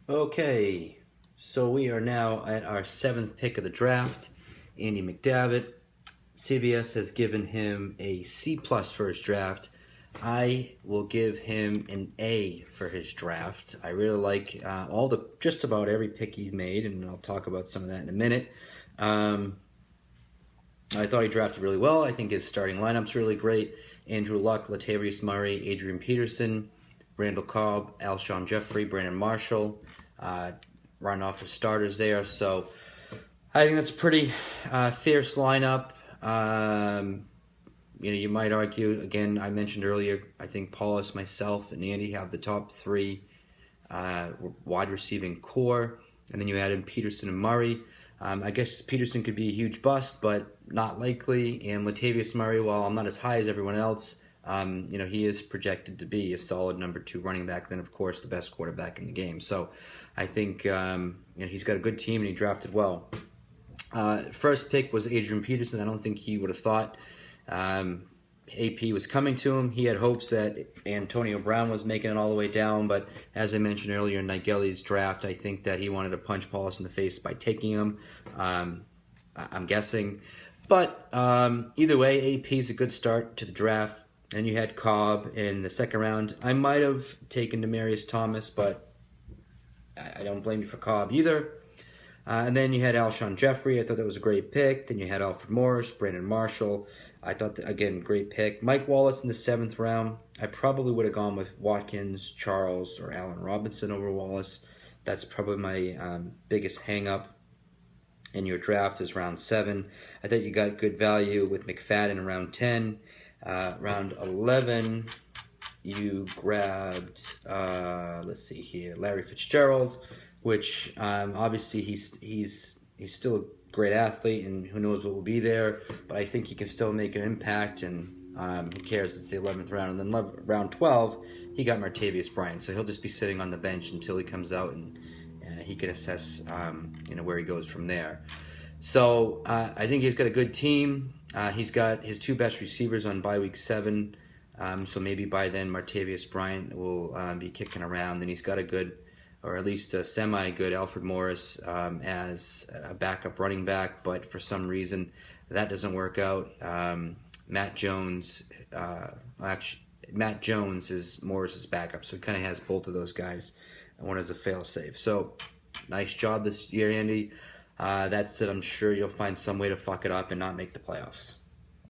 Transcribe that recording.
Okay, so we are now at our seventh pick of the draft. Andy McDavitt. CBS has given him a C plus for his draft. I will give him an A for his draft. I really like just about every pick he made, and I'll talk about some of that in a minute. Um, I thought he drafted really well. I think his starting lineup's really great. Andrew Luck, Latavius Murray, Adrian Peterson, Randall Cobb, Alshon Jeffrey, Brandon Marshall, uh, running off his starters there. So I think that's a pretty fierce lineup. You might argue, again, I mentioned earlier, I think Paulus, myself, and Andy have the top three wide receiving core. And then you add in Peterson and Murray. I guess Peterson could be a huge bust, but not likely. And Latavius Murray, while I'm not as high as everyone else, he is projected to be a solid number two running back. Then, of course, the best quarterback in the game. So I think he's got a good team and he drafted well. First pick was Adrian Peterson. I don't think he would have thought AP was coming to him. He had hopes that Antonio Brown was making it all the way down, but as I mentioned earlier in Nigeli's draft, I think that he wanted to punch Paulus in the face by taking him. I'm guessing. But either way, AP is a good start to the draft. And you had Cobb in the second round. I might have taken Demaryius Thomas, but I don't blame you for Cobb either. And then you had Alshon Jeffrey. I thought that was a great pick. Then you had Alfred Morris, Brandon Marshall. I thought, again, great pick. Mike Wallace in the seventh round. I probably would have gone with Watkins, Charles, or Allen Robinson over Wallace. That's probably my biggest hang-up in your draft is round 7. I thought you got good value with McFadden in round 10. Round 11, you grabbed, let's see here, Larry Fitzgerald, which obviously he's still a great athlete, and who knows what will be there, but I think he can still make an impact, and who cares, it's the 11th round. And then round 12, he got Martavius Bryant, so he'll just be sitting on the bench until he comes out, and he can assess where he goes from there. So I think he's got a good team. He's got his two best receivers on bye week 7, so maybe by then Martavius Bryant will be kicking around, and he's got a good, or at least a semi-good Alfred Morris as a backup running back, but for some reason that doesn't work out. Matt Jones is Morris's backup, so he kind of has both of those guys, and one is a fail-safe. So nice job this year, Andy. That said, I'm sure you'll find some way to fuck it up and not make the playoffs.